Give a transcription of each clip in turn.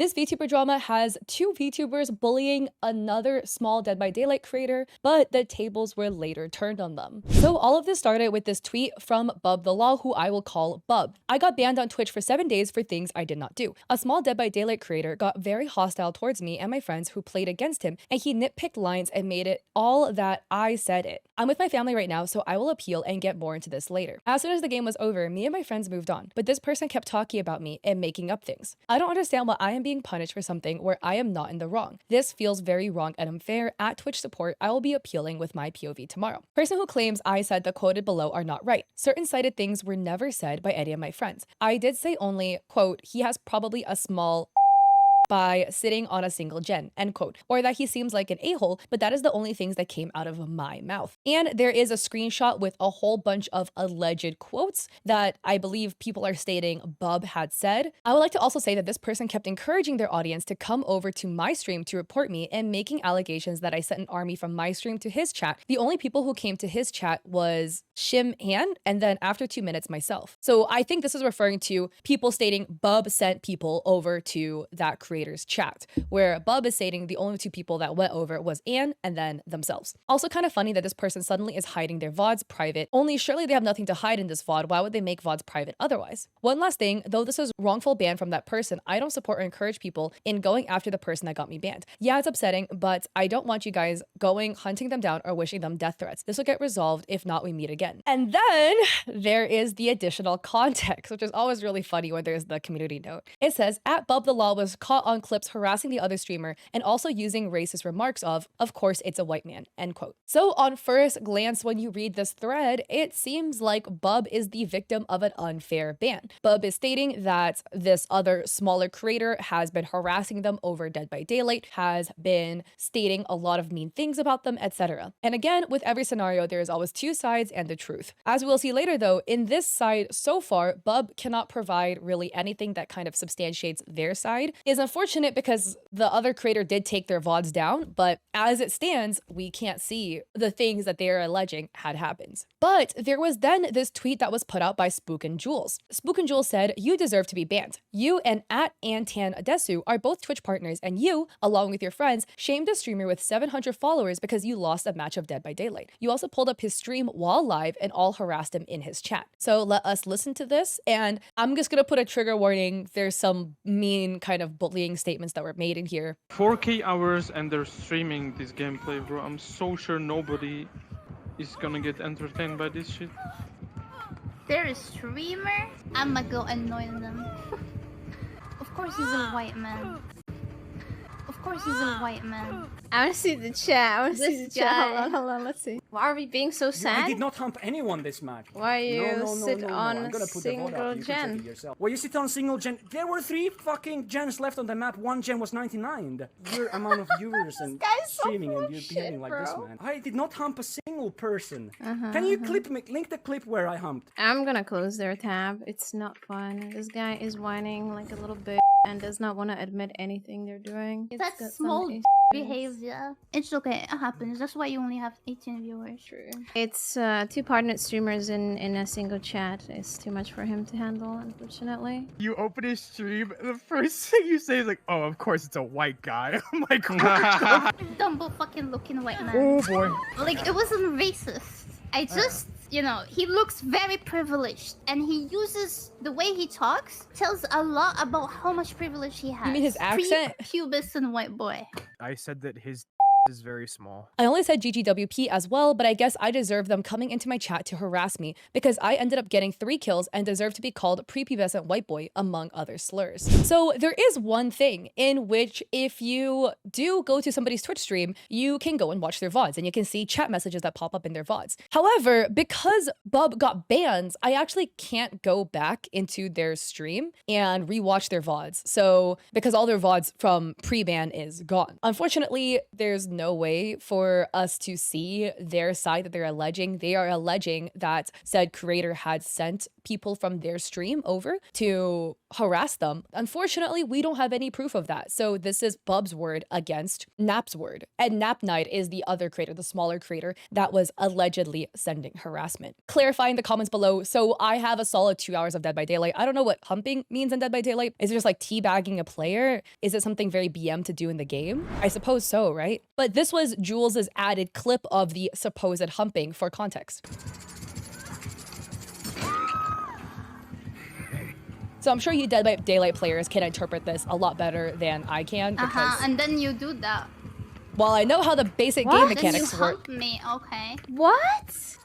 This VTuber drama has two VTubers bullying another small Dead by Daylight creator, but the tables were later turned on them. So all of this started with this tweet from Bub the Law, who I will call Bub. I got banned on Twitch for 7 days for things I did not do. A small Dead by Daylight creator got very hostile towards me and my friends who played against him, and he nitpicked lines and made it all that I said it. I'm with my family right now, so I will appeal and get more into this later. As soon as the game was over, me and my friends moved on, but this person kept talking about me and making up things. I don't understand why I am being punished for something where I am not in the wrong. This feels very wrong and unfair. At Twitch support, I will be appealing with my POV tomorrow. Person who claims I said the quoted below are not right. Certain cited things were never said by any of my friends. I did say only, quote, he has probably a small by sitting on a single gen, end quote, or that he seems like an a-hole, but that is the only things that came out of my mouth. And there is a screenshot with a whole bunch of alleged quotes that I believe people are stating Bub had said. I would like to also say that this person kept encouraging their audience to come over to my stream to report me and making allegations that I sent an army from my stream to his chat. The only people who came to his chat was Shim Han, and then after 2 minutes, myself. So I think this is referring to people stating Bub sent people over to that creator's chat, where Bub is stating the only two people that went over was Anne and then themselves. Also kind of funny that this person suddenly is hiding their VODs private, only surely they have nothing to hide in this VOD. Why would they make VODs private otherwise? One last thing, though this is wrongful ban from that person, I don't support or encourage people in going after the person that got me banned. Yeah, it's upsetting, but I don't want you guys going, hunting them down or wishing them death threats. This will get resolved if not we meet again. And then there is the additional context, which is always really funny when there's the community note. It says, at Bub the Law was caught on clips harassing the other streamer and also using racist remarks of course it's a white man, end quote. So on first glance, when you read this thread, it seems like Bub is the victim of an unfair ban. Bub is stating that this other smaller creator has been harassing them over Dead by Daylight, has been stating a lot of mean things about them, etc. And again, with every scenario, there is always two sides and the truth. As we'll see later though, in this side so far, Bub cannot provide really anything that kind of substantiates their side. It's unfortunate because the other creator did take their VODs down, but as it stands, we can't see the things that they are alleging had happened. But there was then this tweet that was put out by Spook and Jules. Spook and Jules said, you deserve to be banned. You and at Antan Adesu are both Twitch partners, and you, along with your friends, shamed a streamer with 700 followers because you lost a match of Dead by Daylight. You also pulled up his stream while live and all harassed him in his chat. So let us listen to this, and I'm just gonna put a trigger warning. There's some mean kind of bullying statements that were made in here. 4K hours and they're streaming this gameplay, bro. I'm so sure nobody is gonna get entertained by this shit. They're a streamer? I'ma go annoy them. Of course he's a white man. Of course he's a white man. I want to see the chat. I want to see the chat. guy. Hold on. Let's see. Why are we being so sad? I did not hump anyone this match. Why you sit on I'm gonna put the vote up. You can check single it gen? yourself. Well, you sit on single gen. There were 3 fucking gens left on the map. 1 gen was 99. The sheer amount of viewers and guy's so streaming full and of you shit, behaving like this, bro. man. I did not hump a single person. Can you link the clip where I humped? I'm gonna close their tab. It's not fun. This guy is whining like a little bitch and does not want to admit anything they're doing. He's got That's some small issues. behavior. It's okay, it happens. That's why you only have 18 viewers. True. It's 2 partnered streamers in a single chat. It's too much for him to handle, unfortunately. You open his stream, the first thing you say is like, oh, of course it's a white guy. I'm like, what? Dumbo fucking looking white man. Oh boy. Like, it wasn't racist. I just, you know, he looks very privileged. And he uses, the way he talks, tells a lot about how much privilege he has. You mean his accent? Pre-pubescent white boy. I said that his is very small. I only said GGWP as well, but I guess I deserve them coming into my chat to harass me because I ended up getting 3 kills and deserve to be called prepubescent white boy, among other slurs. So there is one thing in which if you do go to somebody's Twitch stream, you can go and watch their VODs and you can see chat messages that pop up in their VODs. However, because Bub got banned, I actually can't go back into their stream and rewatch their VODs. So because all their VODs from pre-ban is gone. Unfortunately, there's no way for us to see their side that they're alleging. They are alleging that said creator had sent people from their stream over to harass them. Unfortunately, we don't have any proof of that. So this is Bub's word against Nap's word. And Napnide is the other creator, the smaller creator that was allegedly sending harassment. Clarify in the comments below. So I have a solid 2 hours of Dead by Daylight. I don't know what humping means in Dead by Daylight. Is it just like teabagging a player? Is it something very BM to do in the game? I suppose so, right? But this was Jules's added clip of the supposed humping for context. So I'm sure you Dead by Daylight players can interpret this a lot better than I can because and then you do that. while I know how the basic game Then you mechanics work. hump me, okay. What?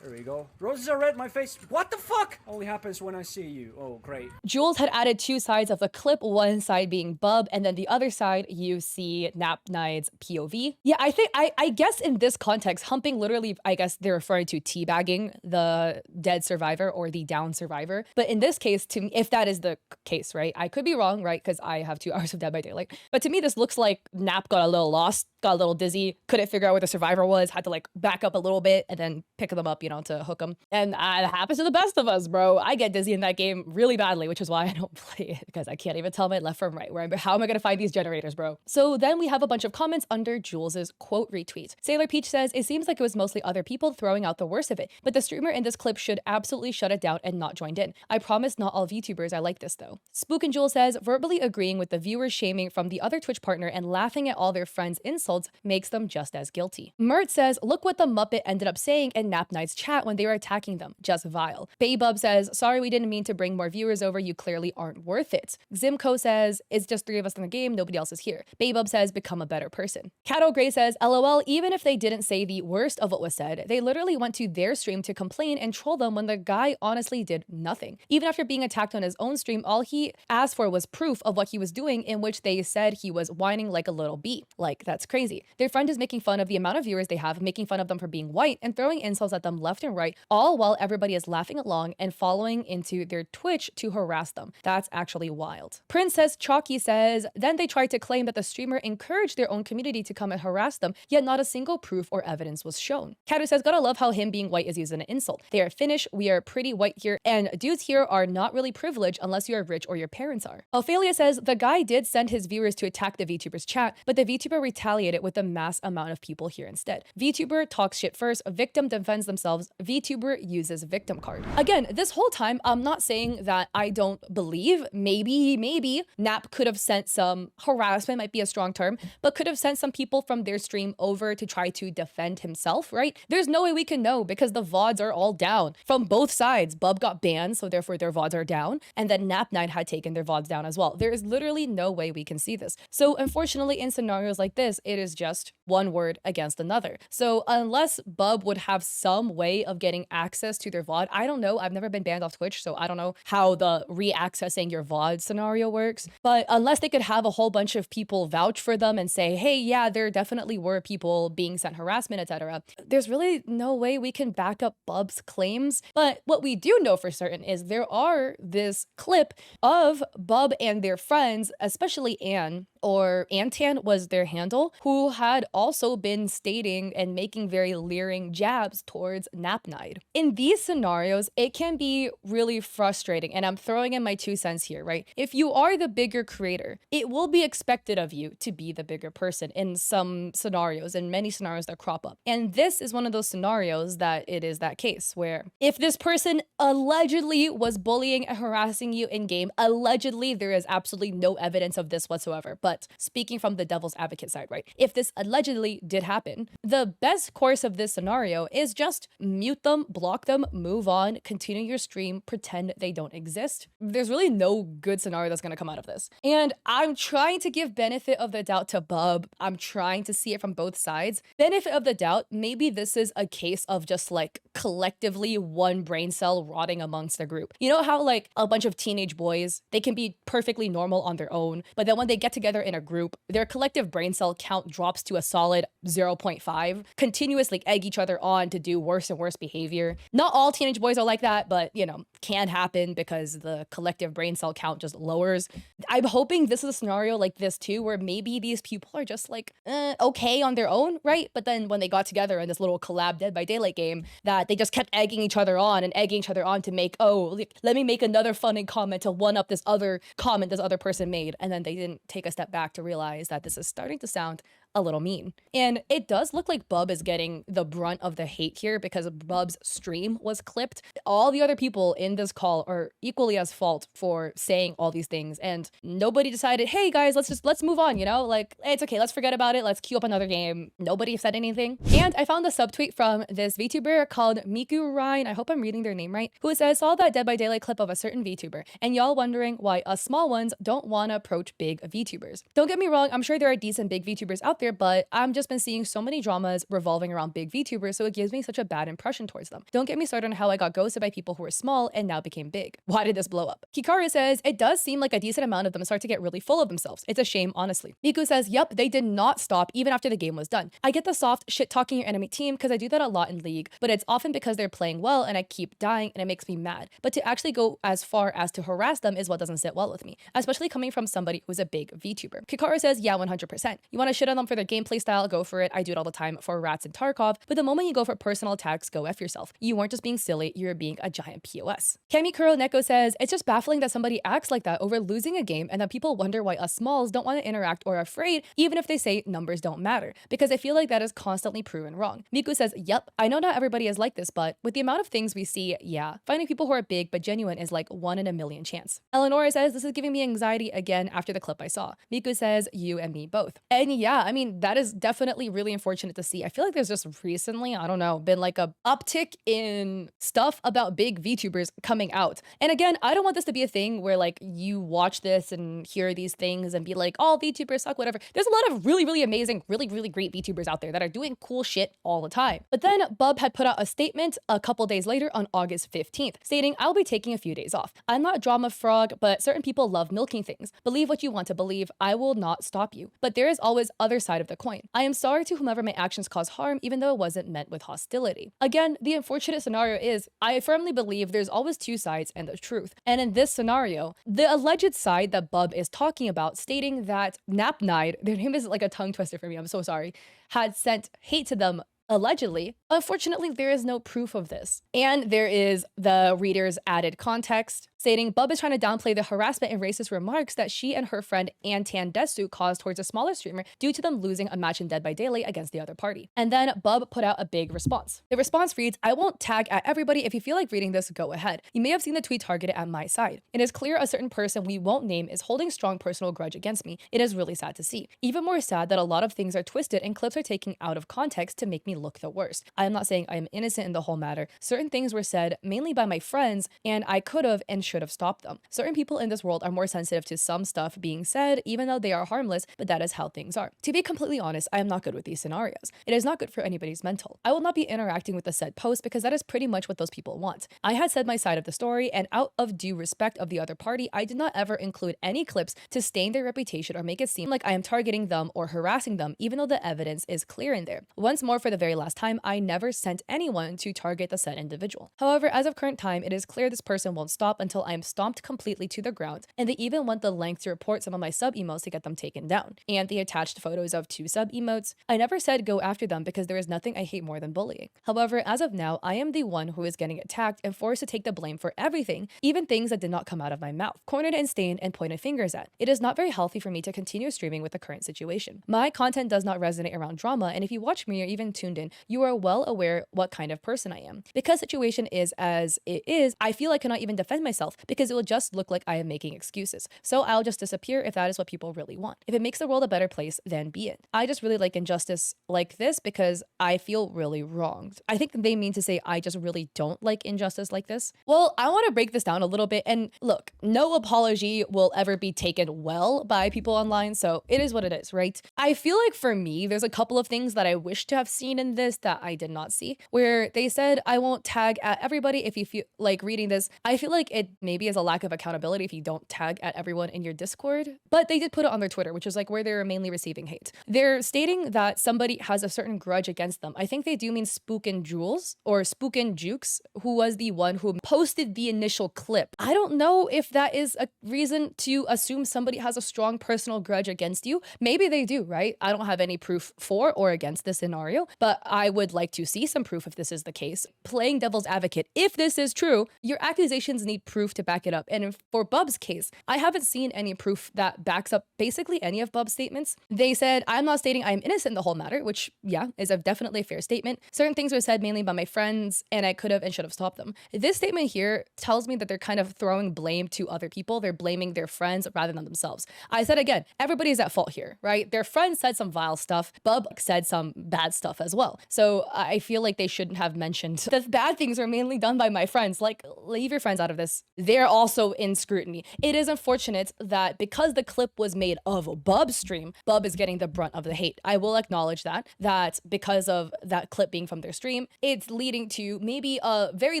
There we go. Roses are red, my face. What the fuck? Only happens when I see you. Oh, great. Jules had added two sides of the clip, one side being Bub, and then the other side you see Napnide's POV. Yeah, I guess in this context, humping literally, I guess they're referring to teabagging the dead survivor or the down survivor. But in this case, to me, if that is the case, right? I could be wrong, right? Because I have 2 hours of Dead by Daylight. But to me, this looks like Nap got a little lost, got a little dizzy, couldn't figure out where the survivor was, had to like back up a little bit and then pick them up, you know, to hook them. And it happens to the best of us, bro. I get dizzy in that game really badly, which is why I don't play it, because I can't even tell my left from right. How am I gonna find these generators, bro? So then we have a bunch of comments under Jules's quote retweet. Sailor Peach says, it seems like it was mostly other people throwing out the worst of it, but the streamer in this clip should absolutely shut it down and not joined in. I promise not all VTubers are like this though. Spook and Jewel says, verbally agreeing with the viewers shaming from the other Twitch partner and laughing at all their friends' insults makes them just as guilty. Mert says, look what the Muppet ended up saying in Napnide's chat when they were attacking them. Just vile. Baybub says, sorry we didn't mean to bring more viewers over, you clearly aren't worth it. Zimco says, it's just 3 of us in the game, nobody else is here. Baybub says, become a better person. Cattle Gray says, lol, even if they didn't say the worst of what was said, they literally went to their stream to complain and troll them when the guy honestly did nothing. Even after being attacked on his own stream, all he asked for was proof of what he was doing, in which they said he was whining like a little bee. Like, that's crazy. Their friend is making fun of the amount of viewers they have, making fun of them for being white, and throwing insults at them left and right, all while everybody is laughing along and following into their Twitch to harass them. That's actually wild. Princess Chalky says, then they tried to claim that the streamer encouraged their own community to come and harass them, yet not a single proof or evidence was shown. Katu says, gotta love how him being white is used as an insult. They are Finnish, we are pretty white here, and dudes here are not really privileged unless you are rich or your parents are. Ophelia says, the guy did send his viewers to attack the VTuber's chat, but the VTuber retaliated with a mass amount of people here instead. VTuber talks shit first, victim defends themselves, VTuber uses victim card. Again, this whole time, I'm not saying that I don't believe, maybe Nap could have sent some harassment, might be a strong term, but could have sent some people from their stream over to try to defend himself, right? There's no way we can know because the VODs are all down from both sides. Bub got banned, so therefore their VODs are down, and then Napnide had taken their VODs down as well. There is literally no way we can see this. So unfortunately, in scenarios like this, it is just one word against another. So unless Bub would have some way of getting access to their VOD, I don't know. I've never been banned off Twitch, so I don't know how the re-accessing your VOD scenario works. But unless they could have a whole bunch of people vouch for them and say, hey, yeah, there definitely were people being sent harassment, etc., there's really no way we can back up Bub's claims. But what we do know for certain is there are this clip of Bub and their friends, especially Anne, or Antan was their handle, who had also been stating and making very leering jabs towards Napnide. In these scenarios, it can be really frustrating, and I'm throwing in my 2 cents here, right? If you are the bigger creator, it will be expected of you to be the bigger person in some scenarios, and many scenarios that crop up. And this is one of those scenarios that it is that case where if this person allegedly was bullying and harassing you in game, allegedly, there is absolutely no evidence of this whatsoever. But speaking from the devil's advocate side, right? If this allegedly did happen, the best course of this scenario is just mute them, block them, move on, continue your stream, pretend they don't exist. There's really no good scenario that's going to come out of this. And I'm trying to give benefit of the doubt to Bub. I'm trying to see it from both sides. Benefit of the doubt, maybe this is a case of just like collectively one brain cell rotting amongst the group. You know how like a bunch of teenage boys, they can be perfectly normal on their own, but then when they get together together in a group, their collective brain cell count drops to a solid 0.5, continuously egg each other on to do worse and worse behavior. Not all teenage boys are like that, but you know, can happen because the collective brain cell count just lowers. I'm hoping this is a scenario like this too, where maybe these people are just like, okay on their own, right? But then when they got together in this little collab Dead by Daylight game, that they just kept egging each other on and egging each other on to make, oh, let me make another funny comment to one up this other comment this other person made. And then they didn't take a step back to realize that this is starting to sound a little mean. And it does look like Bub is getting the brunt of the hate here because Bub's stream was clipped. All the other people in this call are equally as fault for saying all these things, and nobody decided, hey guys, let's move on, you know? Like, it's okay, let's forget about it, let's queue up another game. Nobody said anything. And I found a subtweet from this VTuber called Miku Ryan, I hope I'm reading their name right, who says, saw that Dead by Daylight clip of a certain VTuber, and y'all wondering why us small ones don't want to approach big VTubers. Don't get me wrong, I'm sure there are decent big VTubers out there, but I've just been seeing so many dramas revolving around big VTubers, so it gives me such a bad impression towards them. Don't get me started on how I got ghosted by people who were small and now became big. Why did this blow up? Hikaru says, it does seem like a decent amount of them start to get really full of themselves. It's a shame, honestly. Miku says, yup, they did not stop even after the game was done. I get the soft shit talking your enemy team because I do that a lot in League, but it's often because they're playing well and I keep dying and it makes me mad. But to actually go as far as to harass them is what doesn't sit well with me, especially coming from somebody who's a big VTuber. Hikaru says, yeah, 100%. You want to shit on them for their gameplay style, go for it. I do it all the time for Rats and Tarkov, but the moment you go for personal attacks, go F yourself. You weren't just being silly, you were being a giant POS. Kamikuro Neko says, it's just baffling that somebody acts like that over losing a game and that people wonder why us smalls don't want to interact or are afraid, even if they say numbers don't matter, because I feel like that is constantly proven wrong. Miku says, yep, I know not everybody is like this, but with the amount of things we see, yeah, finding people who are big but genuine is like 1 in a million chance. Eleonora says, this is giving me anxiety again after the clip I saw. Miku says, you and me both. And yeah, I mean, that is definitely really unfortunate to see. I feel like there's just recently, I don't know, been like a uptick in stuff about big VTubers coming out. And again, I don't want this to be a thing where like you watch this and hear these things and be like, oh, VTubers suck, whatever. There's a lot of really, really amazing, really, really great VTubers out there that are doing cool shit all the time. But then Bub had put out a statement a couple days later on August 15th, stating, I'll be taking a few days off. I'm not drama frog, but certain people love milking things. Believe what you want to believe. I will not stop you. But there is always other side of the coin. I am sorry to whomever my actions cause harm, even though it wasn't meant with hostility. Again, the unfortunate scenario is, I firmly believe there's always two sides and the truth. And in this scenario, the alleged side that Bub is talking about, stating that Napnide, their name is like a tongue twister for me, I'm so sorry, had sent hate to them allegedly. Unfortunately, there is no proof of this. And there is the reader's added context, stating Bub is trying to downplay the harassment and racist remarks that she and her friend Antan Desu caused towards a smaller streamer due to them losing a match in Dead by Daylight against the other party. And then Bub put out a big response. The response reads, I won't tag at everybody. If you feel like reading this, go ahead. You may have seen the tweet targeted at my side. It is clear a certain person we won't name is holding strong personal grudge against me. It is really sad to see. Even more sad that a lot of things are twisted and clips are taken out of context to make me look the worst. I am not saying I am innocent in the whole matter. Certain things were said mainly by my friends, and I could have and should have stopped them. Certain people in this world are more sensitive to some stuff being said, even though they are harmless, but that is how things are. To be completely honest, I am not good with these scenarios. It is not good for anybody's mental. I will not be interacting with the said post because that is pretty much what those people want. I had said my side of the story, and out of due respect of the other party, I did not ever include any clips to stain their reputation or make it seem like I am targeting them or harassing them, even though the evidence is clear in there. Once more, for the very last time, I never sent anyone to target the said individual. However, as of current time, it is clear this person won't stop until I am stomped completely to the ground, and they even went the length to report some of my sub emotes to get them taken down. And they attached photos of 2 sub emotes. I never said go after them because there is nothing I hate more than bullying. However, as of now, I am the one who is getting attacked and forced to take the blame for everything, even things that did not come out of my mouth, cornered and stained and pointed fingers at. It is not very healthy for me to continue streaming with the current situation. My content does not resonate around drama, and if you watch me or even tuned in, you are well aware what kind of person I am. Because situation is as it is, I feel I cannot even defend myself because it will just look like I am making excuses. So I'll just disappear if that is what people really want. If it makes the world a better place, then be it. I just really like injustice like this because I feel really wronged. I think they mean to say I just really don't like injustice like this. Well, I want to break this down a little bit, and look, no apology will ever be taken well by people online, so it is what it is, right? I feel like for me, there's a couple of things that I wish to have seen in this that I did not see, where they said I won't tag at everybody if you feel like reading this. I feel like it maybe is a lack of accountability if you don't tag at everyone in your Discord. But they did put it on their Twitter, which is like where they're mainly receiving hate. They're stating that somebody has a certain grudge against them. I think they do mean Spookin' Jules or Spookin' Jukes, who was the one who posted the initial clip. I don't know if that is a reason to assume somebody has a strong personal grudge against you. Maybe they do, right? I don't have any proof for or against this scenario, but I would like to see some proof if this is the case. Playing devil's advocate, if this is true, your accusations need proof to back it up. And for Bub's case, I haven't seen any proof that backs up basically any of Bub's statements. They said, I'm not stating I am innocent in the whole matter, which, yeah, is definitely a fair statement. Certain things were said mainly by my friends, and I could have and should have stopped them. This statement here tells me that they're kind of throwing blame to other people. They're blaming their friends rather than themselves. I said again, everybody's at fault here, right? Their friends said some vile stuff. Bub said some bad stuff as well. So I feel like they shouldn't have mentioned the bad things are mainly done by my friends. Like, leave your friends out of this. They're also in scrutiny. It is unfortunate that because the clip was made of Bub's stream, Bub is getting the brunt of the hate. I will acknowledge that because of that clip being from their stream, it's leading to maybe a very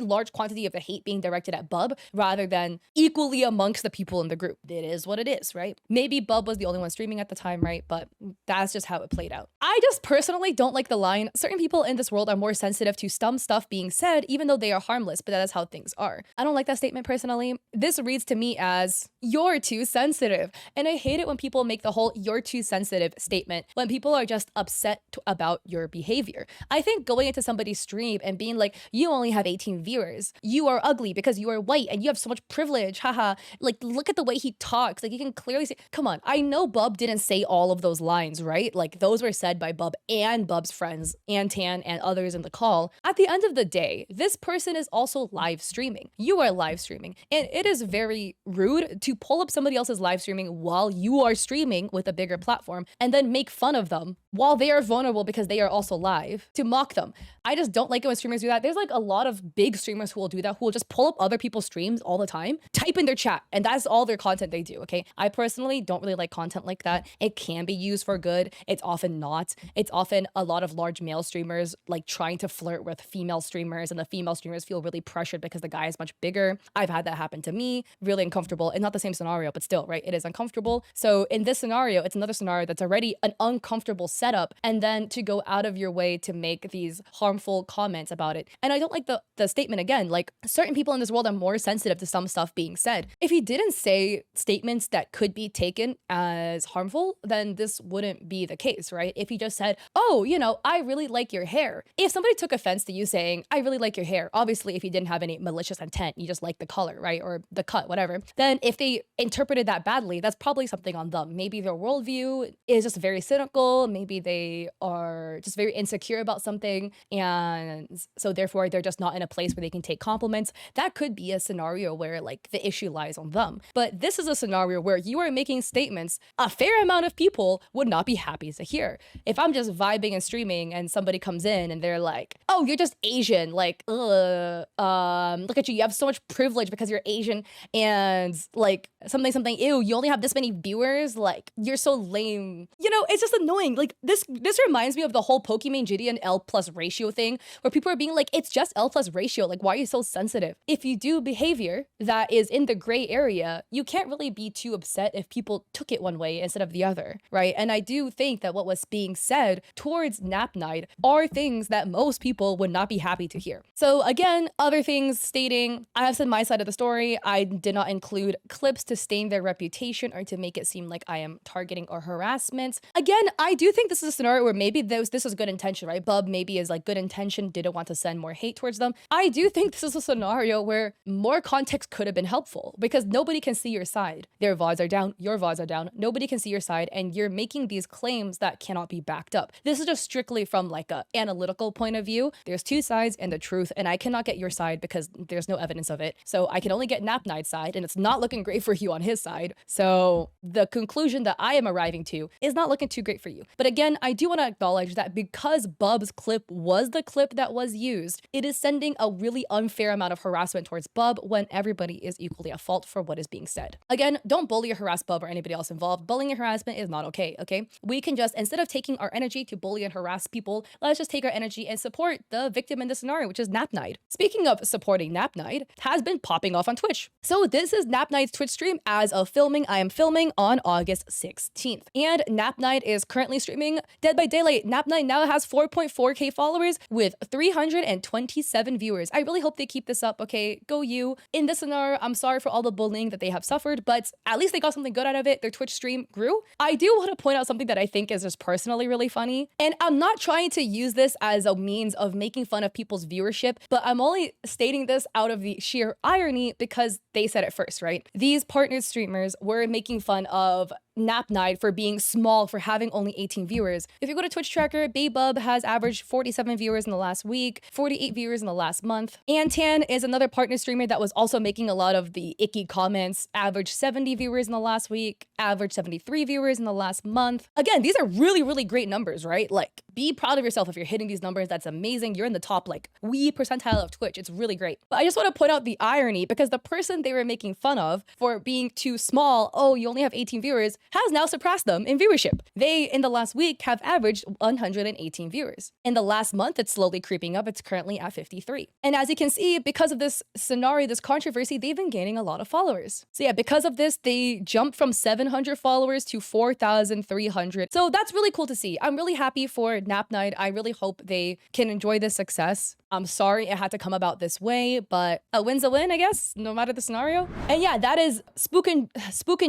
large quantity of the hate being directed at Bub rather than equally amongst the people in the group. It is what it is, right? Maybe Bub was the only one streaming at the time, right? But that's just how it played out. I just personally don't like the line, certain people in this world are more sensitive to some stuff being said, even though they are harmless, but that is how things are. I don't like that statement personally. This reads to me as, you're too sensitive. And I hate it when people make the whole you're too sensitive statement when people are just upset about your behavior. I think going into somebody's stream and being like, you only have 18 viewers, you are ugly because you are white and you have so much privilege, haha. Like, look at the way he talks. Like, you can clearly see, come on, I know Bub didn't say all of those lines, right? Like, those were said by Bub and Bub's friends, and Tan and others in the call. At the end of the day, this person is also live streaming. You are live streaming. And it is very rude to pull up somebody else's live streaming while you are streaming with a bigger platform and then make fun of them while they are vulnerable because they are also live, to mock them. I just don't like it when streamers do that. There's like a lot of big streamers who will do that, who will just pull up other people's streams all the time, type in their chat, and that's all their content they do, okay? I personally don't really like content like that. It can be used for good. It's often not. It's often a lot of large male streamers like trying to flirt with female streamers, and the female streamers feel really pressured because the guy is much bigger. I've had that happen to me. Really uncomfortable. And not the same scenario, but still, right? It is uncomfortable. So in this scenario, it's another scenario that's already an uncomfortable setup, and then to go out of your way to make these harmful comments about it. And I don't like the statement again, like, certain people in this world are more sensitive to some stuff being said. If he didn't say statements that could be taken as harmful, then this wouldn't be the case, right? If he just said, oh, you know, I really like your hair. If somebody took offense to you saying, I really like your hair, obviously if you didn't have any malicious intent, you just like the color, right? Or the cut, whatever. Then if they interpreted that badly, that's probably something on them. Maybe their worldview is just very cynical. Maybe they are just very insecure about something. And so therefore they're just not in a place where they can take compliments. That could be a scenario where like the issue lies on them. But this is a scenario where you are making statements a fair amount of people would not be happy to hear. If I'm just vibing and streaming and somebody comes in and they're like, oh, you're just Asian, like, look at you, you have so much privilege because you're Asian, and like something, ew, you only have this many viewers, like, you're so lame. You know, it's just annoying. Like, this reminds me of the whole Pokimane GD and L plus ratio thing, where people are being like, it's just L plus ratio, like, why are you so sensitive? If you do behavior that is in the gray area, you can't really be too upset if people took it one way instead of the other, right? And I do think that what was being said towards Napnide are things that most people would not be happy to hear. So again, other things stating, I have said my side of the story. I did not include clips to stain their reputation or to make it seem like I am targeting or harassment. Again, I do think this is a scenario where maybe this was good intention, right? Bub maybe is like good intention, didn't want to send more hate towards them. I do think this is a scenario where more context could have been helpful because nobody can see your side. Their VODs are down, your VODs are down, nobody can see your side, and you're making these claims that cannot be backed up. This is just strictly from like a analytical point of view. There's two sides and the truth, and I cannot get your side because there's no evidence of it. So I can only get Napnide's side, and it's not looking great for you on his side. So the conclusion that I am arriving to is not looking too great for you. But again, Again, I do want to acknowledge that because Bub's clip was the clip that was used, it is sending a really unfair amount of harassment towards Bub when everybody is equally at fault for what is being said. Again, don't bully or harass Bub or anybody else involved. Bullying and harassment is not okay, okay? We can just, instead of taking our energy to bully and harass people, let's just take our energy and support the victim in this scenario, which is Napnide. Speaking of supporting Napnide, has been popping off on Twitch. So this is Napnide's Twitch stream as of filming. I am filming on August 16th. And Napnide is currently streaming Dead by Daylight. Napnide now has 4.4k followers with 327 viewers. I really hope they keep this up, okay? Go you. In this scenario, I'm sorry for all the bullying that they have suffered, but at least they got something good out of it. Their Twitch stream grew. I do want to point out something that I think is just personally really funny. And I'm not trying to use this as a means of making fun of people's viewership, but I'm only stating this out of the sheer irony because they said it first, right? These partnered streamers were making fun of Napnide for being small, for having only 18 viewers. If you go to Twitch Tracker, Baybub has averaged 47 viewers in the last week, 48 viewers in the last month. Antan is another partner streamer that was also making a lot of the icky comments, averaged 70 viewers in the last week, averaged 73 viewers in the last month. Again, these are really, really great numbers, right? Like, be proud of yourself if you're hitting these numbers. That's amazing. You're in the top, like, wee percentile of Twitch. It's really great. But I just want to point out the irony because the person they were making fun of for being too small, oh, you only have 18 viewers, has now surpassed them in viewership. They, in the last week, have averaged 118 viewers. In the last month, it's slowly creeping up. It's currently at 53. And as you can see, because of this scenario, this controversy, they've been gaining a lot of followers. So yeah, because of this, they jumped from 700 followers to 4,300. So that's really cool to see. I'm really happy for Napnide. I really hope they can enjoy this success. I'm sorry it had to come about this way, but a win's a win, I guess, no matter the scenario. And yeah, that is Spook and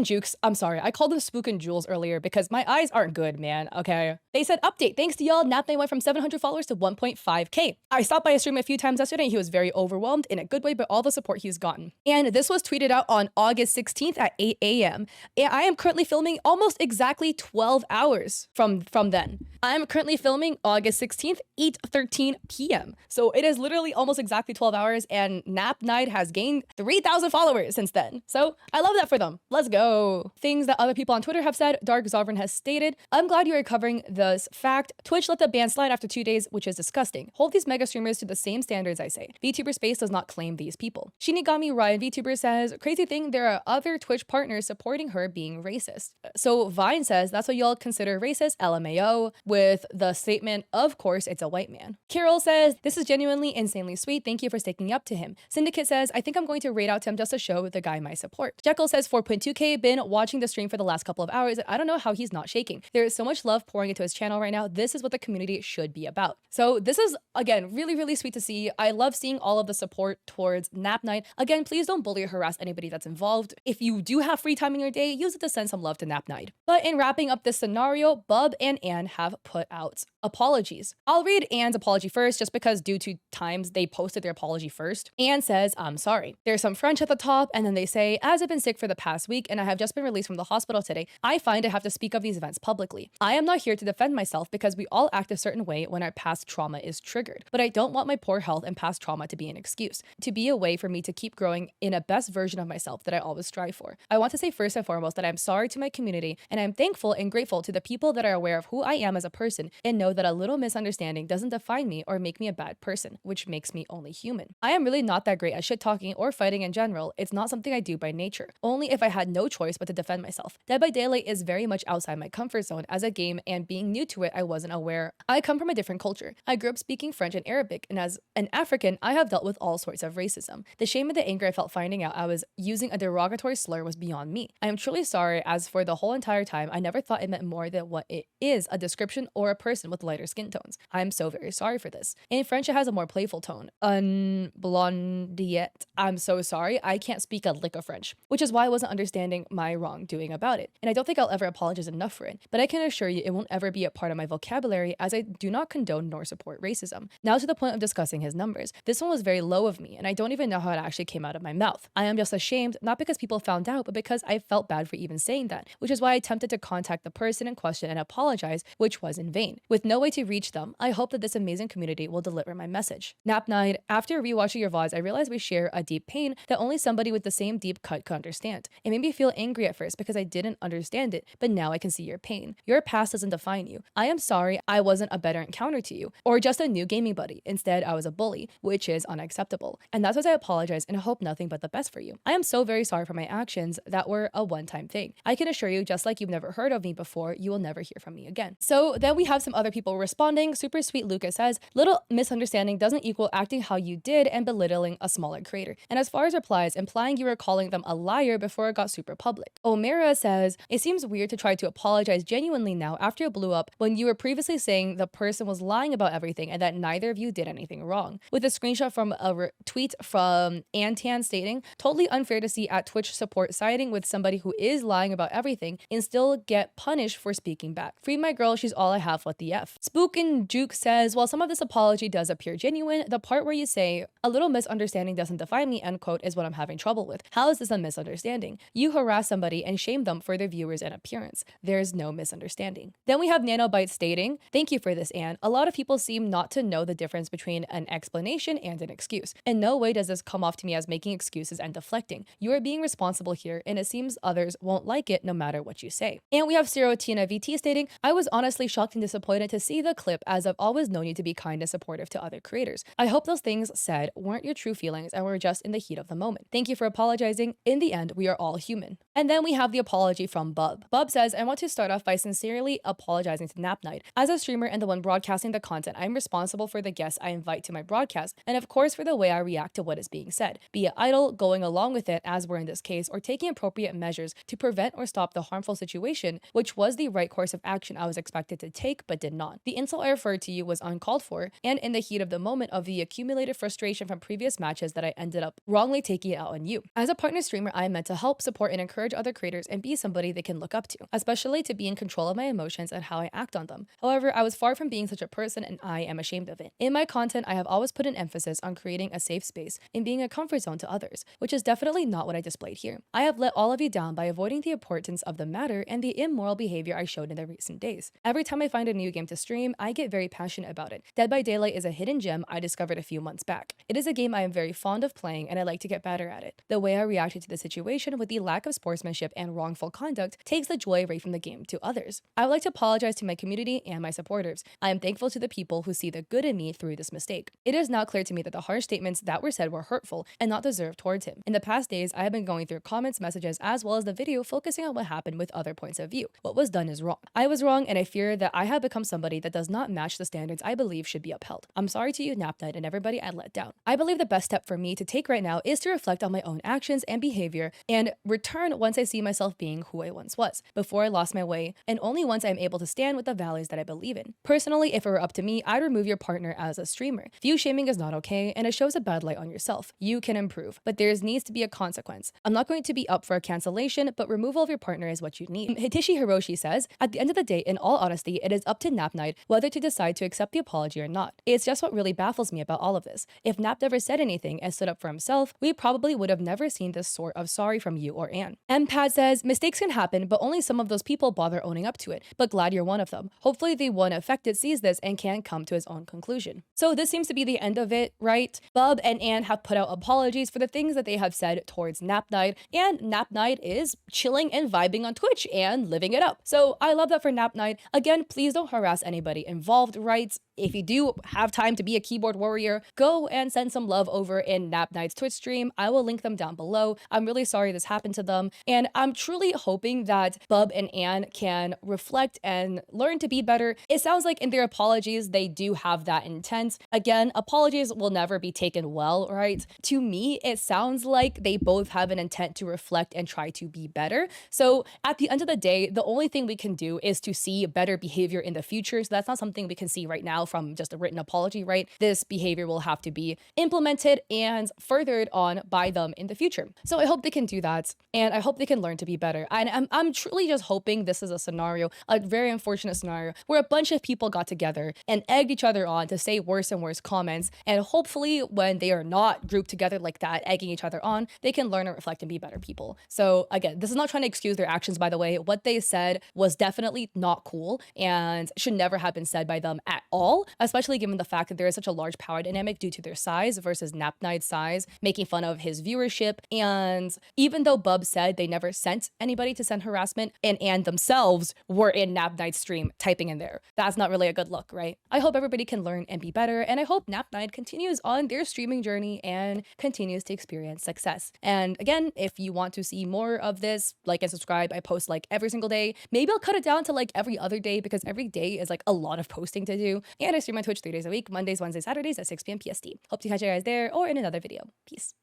Jukes. I'm sorry, I called them Spook and Jules earlier because my eyes aren't good, man, okay? They said, update, thanks to y'all, Napnide went from 700 followers to 1.5k. I stopped by his stream a few times yesterday and he was very overwhelmed in a good way, but all the support he's gotten. And this was tweeted out on August 16th at 8 a.m. And I am currently filming almost exactly 12 hours from then. I'm currently filming August 16th, 8:13 p.m. So it is literally almost exactly 12 hours and Napnide has gained 3,000 followers since then. So I love that for them. Let's go. Things that other people on Twitter have said. Dark Sovereign has stated, I'm glad you are covering this fact. Twitch let the ban slide after 2 days, which is disgusting. Hold these mega streamers to the same standards, I say. VTuber space does not claim these people. Shinigami Ryan VTuber says, crazy thing, there are other Twitch partners supporting her being racist. So Vine says, that's what y'all consider racist, LMAO, with the statement, of course, it's a white man. Carol says, this is genuinely insanely sweet. Thank you for sticking up to him. Syndicate says, I think I'm going to raid out to him just to show the guy my support. Jekyll says 4.2k, been watching the stream for the last couple of hours. I don't know how he's not shaking. There is so much love pouring into his channel right now. This is what the community should be about. So this is, again, really, really sweet to see. I love seeing all of the support towards Napnide. Again, please don't bully or harass anybody that's involved. If you do have free time in your day, use it to send some love to Napnide. But in wrapping up this scenario, Bub and Anne have put out apologies. I'll read Anne's apology first just because due to times they posted their apology first. Anne says, I'm sorry. There's some French at the top and then they say, as I've been sick for the past week and I have just been released from the hospital today, I find I have to speak of these events publicly. I am not here to defend myself because we all act a certain way when our past trauma is triggered, but I don't want my poor health and past trauma to be an excuse, to be a way for me to keep growing in a best version of myself that I always strive for. I want to say first and foremost that I'm sorry to my community and I'm thankful and grateful to the people that are aware of who I am as a person and know that a little misunderstanding doesn't define me or make me a bad person, which makes me only human. I am really not that great at shit talking or fighting in general. It's not something I do by nature, only if I had no choice but to defend myself. Dead by Daylight is very much outside my comfort zone as a game, and being new to it, I wasn't aware. I come from a different culture. I grew up speaking French and Arabic, and as an African, I have dealt with all sorts of racism. The shame and the anger I felt finding out I was using a derogatory slur was beyond me. I am truly sorry, as for the whole entire time, I never thought it meant more than what it is, a description or a person with lighter skin tones. I am so very sorry for this. In French, it has a more playful tone. Un blondiette. I'm so sorry. I can't speak a lick of French, which is why I wasn't understanding my wrongdoing about it. And I don't think I'll ever apologize enough for it, but I can assure you it won't ever be a part of my vocabulary as I do not condone nor support racism. Now to the point of discussing his numbers. This one was very low of me, and I don't even know how it actually came out of my mouth. I am just ashamed, not because people found out, but because I felt bad for even saying that, which is why I attempted to contact the person in question and apologize, which was in vain. With no way to reach them, I hope that this amazing community will deliver my message. Napnide, after rewatching your VODs, I realized we share a deep pain that only somebody with the same deep cut could understand. It made me feel angry at first because I didn't understand it, but now I can see your pain. Your past doesn't define you. I am sorry I wasn't a better encounter to you, or just a new gaming buddy. Instead, I was a bully, which is unacceptable. And that's what I apologize and hope nothing but the best for you. I am so very sorry for my actions that were a one-time thing. I can assure you, just like you've never heard of me before, you will never hear from me again. So then we have some other people responding. Super sweet Lucas says, little misunderstanding doesn't equal acting how you did and belittling a smaller creator. And as far as replies, implying you were calling them a liar before it got super public. Omera says, it seems weird to try to apologize genuinely now after it blew up when you were previously saying the person was lying about everything and that neither of you did anything wrong. With a screenshot from a tweet from Antan stating, totally unfair to see at Twitch support siding with somebody who is lying about everything and still get punished for speaking back. Free my girl, she's all I have, what the F. Spook and Juke says, while some of this apology does appear genuine, the part where you say, a little misunderstanding doesn't define me, end quote, is what I'm having trouble with. How is this a misunderstanding? You harass somebody and shame them for their viewers and appearance. There's no misunderstanding. Then we have Nanobite stating, thank you for this, Anne. A lot of people seem not to know the difference between an explanation and an excuse. In no way does this come off to me as making excuses and deflecting. You are being responsible here, and it seems others won't like it no matter what you say. And we have Serotina VT stating, I was honestly shocked and disappointed to see the clip, as I've always known you to be kind and supportive to other creators. I hope those things said weren't your true feelings and were just in the heat of the moment. Thank you for apologizing. In the end, we are all human. And then we have the apology from Bub. Bub says, I want to start off by sincerely apologizing to Napnide. As a streamer and the one broadcasting the content, I'm responsible for the guests I invite to my broadcast, and of course for the way I react to what is being said, be it idle, going along with it as we're in this case, or taking appropriate measures to prevent or stop the harmful situation, which was the right course of action I was expected to take but did not. The insult I referred to you was uncalled for, and in the heat of the moment of the accumulated frustration from previous matches that I ended up wrongly taking it out on you. As a partner streamer, I am meant to help, support, and encourage other creators and be somebody they can look up to, especially to be in control of my emotions and how I act on them. However, I was far from being such a person, and I am ashamed of it. In my content, I have always put an emphasis on creating a safe space and being a comfort zone to others, which is definitely not what I displayed here. I have let all of you down by avoiding the importance of the matter and the immoral behavior I showed in the recent days. Every time I find a new game to stream, I get very passionate about it. Dead by Daylight is a hidden gem I discovered a few months back. It is a game I am very fond of playing, and I like to get better at it. The way I reacted to the situation with the lack of sportsmanship and wrongful conduct takes the joy away from the game to others. I would like to apologize to my community and my supporters. I am thankful to the people who see the good in me through this mistake. It is now clear to me that the harsh statements that were said were hurtful and not deserved towards him. In the past days, I have been going through comments, messages, as well as the video focusing on what happened with other points of view. What was done is wrong. I was wrong, and I fear that I have become somebody that does not match the standards I believe should be upheld. I'm sorry to you, Napnide, and everybody I let down. I believe the best step for me to take right now is to reflect on my own actions and behavior and return once I see myself being who I once was, before I lost my way, and only once I'm able to stand with the values that I believe in. Personally, if it were up to me, I'd remove your partner as a streamer. View shaming is not okay, and it shows a bad light on yourself. You can improve, but there needs to be a consequence. I'm not going to be up for a cancellation, but removal of your partner is what you need. Hitishi Hiroshi says, at the end of the day, in all honesty, it is up to Napnide whether to decide to accept the apology or not. It's just what really baffles me about all of this. If Nap never said anything and stood up for himself, we probably would have never seen this sort of sorry from you or Anne. Pad says, mistakes can happen, but only some of those people bother owning up to it, but glad you're one of them. Hopefully the one affected sees this and can come to his own conclusion. So this seems to be the end of it, right? Bub and Anne have put out apologies for the things that they have said towards Napnide, and Napnide is chilling and vibing on Twitch and living it up. So I love that for Napnide. Again, please don't harass anybody involved, right? If you do have time to be a keyboard warrior, go and send some love over in Napnide's Twitch stream. I will link them down below. I'm really sorry this happened to them, and I'm truly hoping that Bub and Anne can reflect and learn to be better. It sounds like in their apologies, they do have that intent. Again, apologies will never be taken well, right? To me, it sounds like they both have an intent to reflect and try to be better. So at the end of the day, the only thing we can do is to see better behavior in the future. So that's not something we can see right now from just a written apology, right? This behavior will have to be implemented and furthered on by them in the future. So I hope they can do that, and I hope they can learn to be better. And I'm truly just hoping this is a scenario, a very unfortunate scenario, where a bunch of people got together and egged each other on to say worse and worse comments, and hopefully when they are not grouped together like that, egging each other on, they can learn and reflect and be better people. So again, this is not trying to excuse their actions, by the way. What they said was definitely not cool and should never have been said by them at all. all, especially given the fact that there is such a large power dynamic due to their size versus Napnide's size, making fun of his viewership. And even though Bub said they never sent anybody to send harassment and themselves were in Napnide's stream typing in there, that's not really a good look, right? I hope everybody can learn and be better, and I hope Napnide continues on their streaming journey and continues to experience success. And again, if you want to see more of this, like and subscribe. I post like every single day. Maybe I'll cut it down to like every other day because every day is like a lot of posting to do. And I stream on Twitch 3 days a week, Mondays, Wednesdays, Saturdays at 6 p.m. PST. Hope to catch you guys there or in another video. Peace.